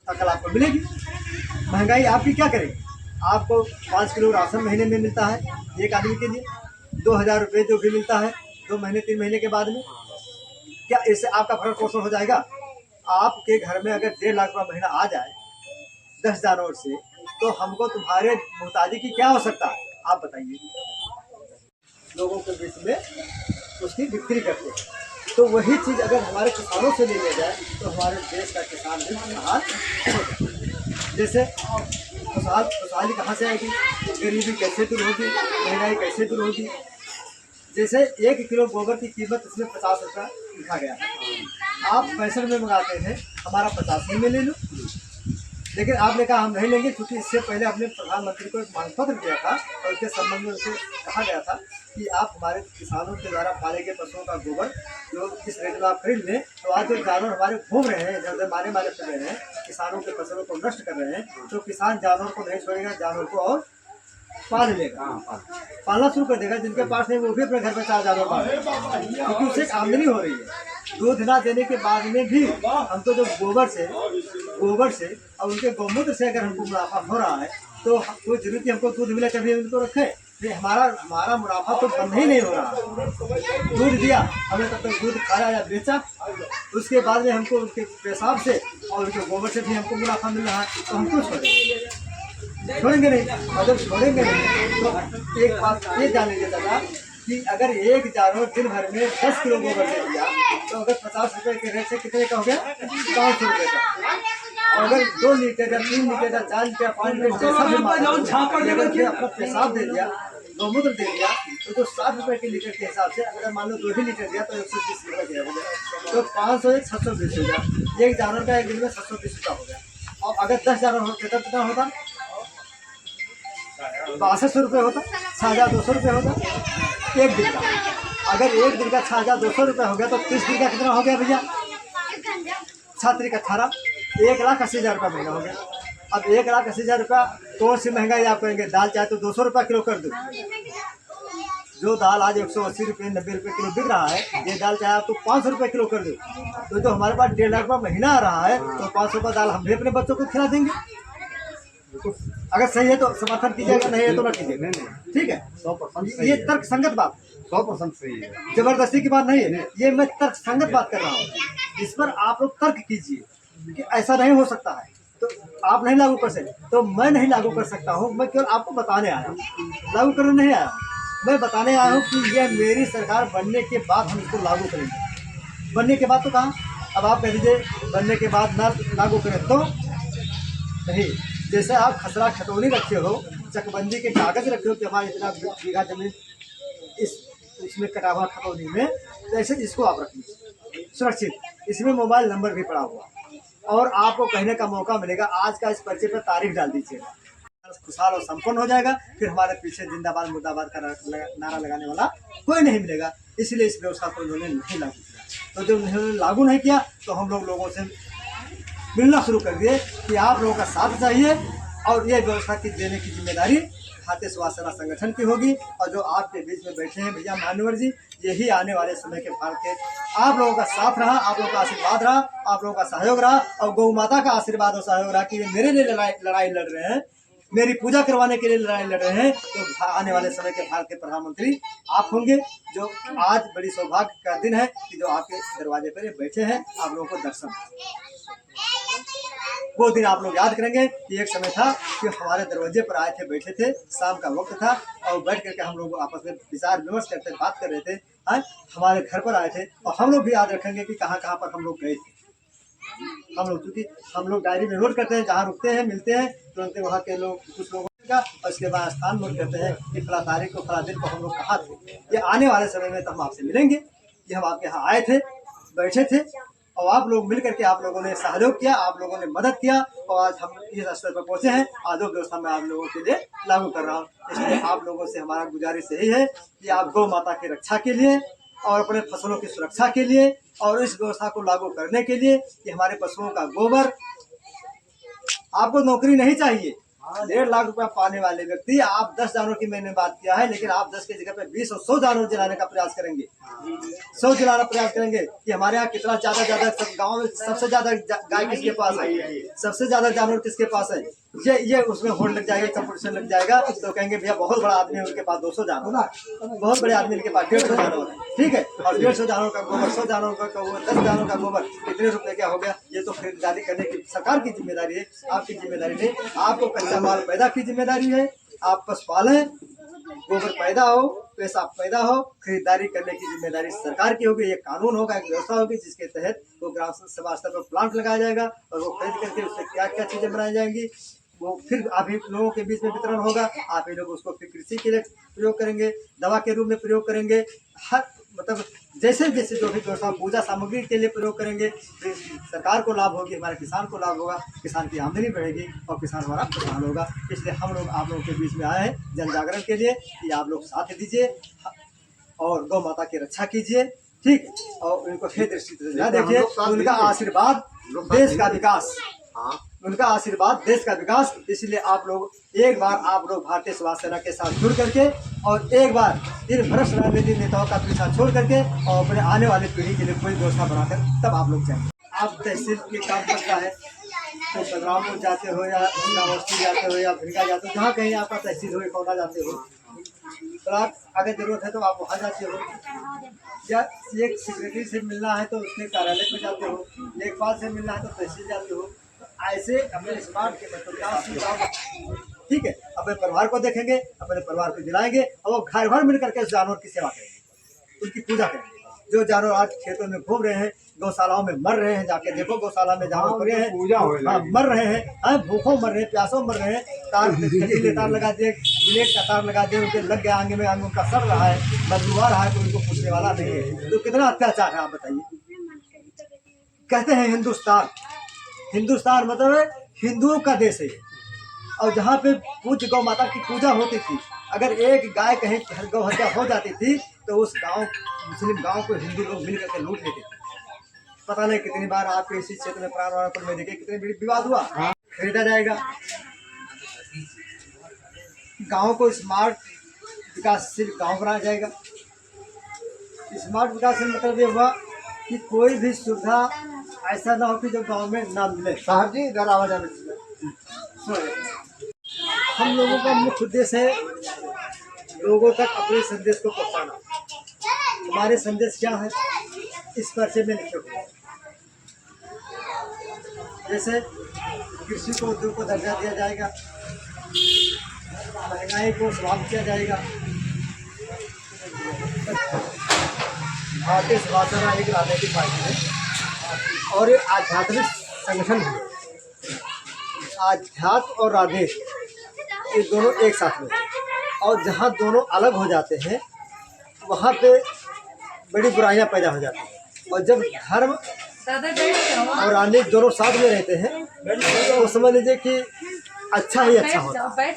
कल आपको मिलेगी। महंगाई आपकी क्या करेगी? आपको 5 किलो राशन महीने में मिलता है एक आदमी के लिए, 2,000 रुपये जो भी मिलता है 2 महीने 3 महीने के बाद में, क्या इससे आपका भरण पोषण हो जाएगा? आपके घर में अगर 1.5 लाख रुपया महीना आ जाए 10 जानवर से, तो हमको तुम्हारे मोहताजी की क्या आवश्यकता है? आप बताइए। लोगों के बीच में उसकी बिक्री करते हैं। तो वही चीज़ अगर हमारे किसानों से ले लिया जाए तो हमारे देश का किसान भी खुशहाल हो जाए। जैसे खुशहाली कहाँ से आएगी? गरीबी कैसे दूर होगी? महंगाई कैसे दूर होगी? जैसे 1 किलो गोबर की कीमत इसमें 50 रुपया लिखा गया है, आप 65 में मंगाते हैं, हमारा 85 में ले लो। लेकिन आपने कहा हम नहीं लेंगे, क्योंकि इससे पहले हमने प्रधानमंत्री को एक मांग पत्र दिया था और उसके संबंध में उसे कहा गया था कि आप हमारे किसानों के द्वारा पाले गए पशुओं का गोबर जो इस रेट में आप खरीद लें। तो आज जो जानवर हमारे घूम रहे हैं, इधर मारे मारे फिर रहे हैं, किसानों के फसलों को नष्ट कर रहे हैं, तो किसान जानवर को नहीं छोड़ेगा, जानवर को और पाल लेगा, पालना शुरू कर देगा। जिनके पास नहीं वो भी अपने घर में 4 जानवर पाले, क्योंकि उससे आमदनी हो रही है। दूध ना देने के बाद में भी हमको जो गोबर से और उनके गौमूत्र से अगर हमको मुनाफा हो रहा है, तो कोई जरूरत हमको दूध मिले तभी उनको रखे। ये हमारा मुनाफा तो बंद ही नहीं हो रहा। दूध दिया हमने, तब तक दूध खाया या बेचा, उसके बाद में हमको उनके पेशाब से और उनके गोबर से भी हमको मुनाफा मिल रहा है, तो हमको छोड़ेंगे नहीं। और जब छोड़ेंगे नहीं तो एक बात ये जान लीजिए दादा कि अगर एक जानवर दिन भर में 10 किलो गोबर दे दिया, तो अगर 50 रुपये के रेट से कितने का हो गया? 500 रुपये का। और अगर 2 लीटर या 3 लीटर या 4 लीटर 5 लीटर जैसा भी अपना पेशाब दे दिया, गौमूत्र दे दिया, तो 60 रुपये के लीटर के हिसाब से अगर मान लो 2 ही लीटर दिया तो 120 रुपये हो गया। तो 500 एक 720 हो गया। एक जानवर का एक दिन में 720 रुपया हो गया। और अगर 10 जानवर होते तब कितना होता? 6200 रुपये होता, 6200 रुपये होता एक दिन का। अगर एक दिन का 6200 रुपये हो गया तो 30 दिन का कितना हो गया भैया? 6 18, 1,80,000 रुपये महीना हो गया। अब 1,80,000 रुपया कौन सी महंगाई आप कहेंगे? दाल चाहे तो 200 रुपये किलो कर दो। जो दाल आज 180 रुपये 90 रुपये किलो बिक रहा है, ये दाल चाहे आप तो 500 रुपये किलो कर दो। तो हमारे पास 1.5 लाख रुपये महीना आ रहा है, तो 500 रुपये दाल हम भी अपने बच्चों को खिला देंगे। अगर सही है तो समर्थन कीजिएगा, नहीं है तो ना कीजिएगा। ठीक है, 100% ये तर्क संगत बात 100% सही है, जबरदस्ती की बात नहीं है। ये मैं तर्क संगत बात कर रहा हूँ। इस पर आप लोग तर्क कीजिए कि ऐसा नहीं हो सकता है, तो आप नहीं लागू कर सकते, तो मैं नहीं लागू कर सकता हूँ। मैं केवल आपको बताने आया हूँ, लागू करने नहीं आया हूँ। मैं बताने आया हूँ कि यह मेरी सरकार बनने के बाद हम इसको लागू करेंगे। बनने के बाद तो कहाँ? अब आप कह दीजिए बनने के बाद ना लागू करें तो नहीं। जैसे आप खसरा खतौनी रखे हो, चकबंदी के कागज रखे हो कि हमारे इतना बीघा जमीन इसमें कटा हुआ खतौनी में, तो ऐसे इसको आप रखिए सुरक्षित। इसमें मोबाइल नंबर भी पड़ा हुआ और आपको कहने का मौका मिलेगा। आज का इस पर्चे पर तारीख डाल दीजिएगा, खुशहाल और संपन्न हो जाएगा। फिर हमारे पीछे जिंदाबाद मुर्दाबाद का नारा लगाने वाला कोई नहीं मिलेगा। इसलिए इस व्यवस्था को उन्होंने नहीं लागू किया। तो जब उन्होंने लागू नहीं किया तो हम लोगों से मिलना शुरू कर दिए कि आप लोगों का साथ चाहिए और ये व्यवस्था की देने की जिम्मेदारी खाद्य स्वास्थ्य सेवा संगठन की होगी। और जो आपके बीच में बैठे हैं भैया मान्यवर जी, यही आने वाले समय के भारत के आप लोगों का साथ रहा, आप लोगों का आशीर्वाद रहा, आप लोगों का सहयोग रहा और गौ माता का आशीर्वाद और सहयोग रहा कि ये मेरे लिए लड़ाई लड़ रहे हैं, मेरी पूजा करवाने के लिए लड़ाई लड़ रहे हैं। तो आने वाले समय के भारत के प्रधानमंत्री आप होंगे। जो आज बड़ी सौभाग्य का दिन है कि जो आपके दरवाजे पर बैठे हैं, आप लोगों को दर्शन, वो दिन आप लोग याद करेंगे कि एक समय था कि हमारे दरवाजे पर आए थे, बैठे थे, शाम का वक्त था और बैठ करके हम लोग आपस में विचार विमर्श करते बात कर रहे थे। हमारे घर पर आए थे और हम लोग भी याद रखेंगे कि कहाँ कहाँ पर हम लोग गए थे। हम लोग क्योंकि हम लोग डायरी में नोट करते हैं, जहाँ रुकते हैं मिलते हैं तुरंत वहाँ के लोग कुछ लोगों का, और उसके बाद स्थान नोट करते हैं कि फला तारीख को फला दिन को हम लोग कहाँ थे। ये आने वाले समय में तो हम आपसे मिलेंगे कि हम आपके यहाँ आए थे, बैठे थे और आप लोग मिल करके आप लोगों ने सहयोग किया, आप लोगों ने मदद किया और आज हम इस स्तर पर पहुंचे हैं। आज जो व्यवस्था मैं आप लोगों के लिए लागू कर रहा हूँ, इसलिए आप लोगों से हमारा गुजारिश यही है कि आप गौ माता की रक्षा के लिए और अपने फसलों की सुरक्षा के लिए और इस व्यवस्था को लागू करने के लिए कि हमारे पशुओं का गोबर, आपको नौकरी नहीं चाहिए, 1.5 लाख रुपया पाने वाले व्यक्ति, आप 10 जानवर की मैंने बात किया है, लेकिन आप 10 की जगह पे 20 और 100 जानवर जलाने का प्रयास करेंगे, 100 जलाना प्रयास करेंगे कि हमारे यहाँ कितना ज्यादा सब गाँव में सबसे ज्यादा गाय किसके पास है, सबसे ज्यादा जानवर किसके पास है, ये उसमें होड़ लग जाएगा, कंपटीशन लग जाएगा। तो कहेंगे भैया बहुत बड़ा आदमी है, उनके पास 200 जानवर, बहुत बड़े आदमी के पास 150 जानवर है, ठीक है, और 150 जानवर का गोबर, 100 जानवर का गोबर, 10 जानवर का गोबर, कितने रुपए क्या हो गया। ये तो खरीदारी करने की सरकार की जिम्मेदारी है, आपकी जिम्मेदारी नहीं। आपको कच्चा माल पैदा की जिम्मेदारी है, आप पशुपालन, गोबर पैदा हो, पैसा पैदा हो, खरीदारी करने की जिम्मेदारी सरकार की होगी। ये कानून होगा, एक व्यवस्था होगी जिसके तहत वो ग्राम सभा स्तर पर प्लांट लगाया जाएगा और वो खरीद करके उससे क्या क्या चीजें बनाई जाएंगी, वो फिर आप ही लोगों के बीच में वितरण होगा। आप ही लोग उसको फिर कृषि के लिए प्रयोग करेंगे, दवा के रूप में प्रयोग करेंगे, हर मतलब जैसे जैसे जो भी व्यवस्था पूजा सामग्री के लिए प्रयोग करेंगे, फिर सरकार को लाभ होगी, हमारे किसान को लाभ होगा, किसान की आमदनी बढ़ेगी और किसान हमारा खुशहाल होगा। इसलिए हम लोग आप लोगों के बीच में आए हैं जन जागरण के लिए कि आप लोग साथ दीजिए और गौ माता की रक्षा कीजिए, ठीक, और उनको हे दृष्टि से देखिए, उनका आशीर्वाद देश का विकास, उनका आशीर्वाद देश का विकास। इसलिए आप लोग एक बार आप लोग भारतीय स्वास्थ्य सेना के साथ जुड़ करके और एक बार इन भ्रष्ट राजनीतिक नेताओं का पीछा छोड़ करके और अपने आने वाली पीढ़ी के लिए कोई व्यवस्था बनाकर तब आप लोग जाएंगे। आप तहसील के काम करता है तो बलरामपुर जाते हो या इंद्रावती जाते हो या भिड़का जाते हो, जहाँ कहीं आपका तहसील हो, कौना जाते हो, तो आप अगर जरूरत है तो आप वहाँ जाते हो, या एक सेक्रेटरी से मिलना है तो उसके कार्यालय पर जाते हो, लेखपाल से मिलना है तो तहसील जाते हो। ऐसे अपने स्मार्ट के मतलब ठीक है, अपने परिवार को देखेंगे, अपने परिवार को दिलाएंगे और वो घर भर मिल करके उस जानवर की सेवा करेंगे, उनकी पूजा करेंगे। जो जानवर आज खेतों में घूम रहे हैं, गौशालाओं में मर रहे हैं, जाके देखो गौशाला में जानवर पड़े हैं, मर रहे हैं, भूखों मर रहे हैं, प्यासों मर रहे हैं, तार लगा दिए, ब्लेड का तार लगा दिए, उनके लग गया आगे में, आगे उनका सड़ रहा है, बदबू आ रहा है, तो उनको पूछने वाला नहीं है। तो कितना अत्याचार है आप बताइए। कहते हैं हिंदुस्तान मतलब हिंदुओं का देश है, और जहाँ पे पूज्य गौ माता की पूजा होती थी, अगर एक गाय कहीं गौ हत्या हो जाती थी तो उस गांव मुस्लिम गांव को हिंदू लोग मिल करके लूट लेते थे। पता नहीं कितनी बार आपके इसी क्षेत्र में प्राणवारापुर में देखे कितने विवाद हुआ। खरीदा जाएगा, गाँव को स्मार्ट विकासशील गाँव बनाया जाएगा। स्मार्ट विकासशील मतलब ये हुआ कि कोई भी सुविधा ऐसा ना हो कि जो गांव में ना मिले। साहब जी इधर आवाज आने हम लोगों का मुख्य उद्देश्य है लोगों तक अपने संदेश को पहुंचाना। हमारे संदेश क्या है इस पर्चे में लिखे हुए, जैसे कृषि को उद्योग को दर्जा दिया जाएगा, महंगाई को समाप्त किया जाएगा, भारतीय स्वास्थ्य सेना एक राजनीतिक पार्टी है और ये आध्यात्मिक संगठन है। आध्यात्म और राधेश ये दोनों एक साथ में, और जहाँ दोनों अलग हो जाते हैं वहाँ पे बड़ी बुराइयां पैदा हो जाती हैं। और जब धर्म और राजनीति दोनों साथ में रहते हैं तो समझ लीजिए कि अच्छा ही अच्छा होता है।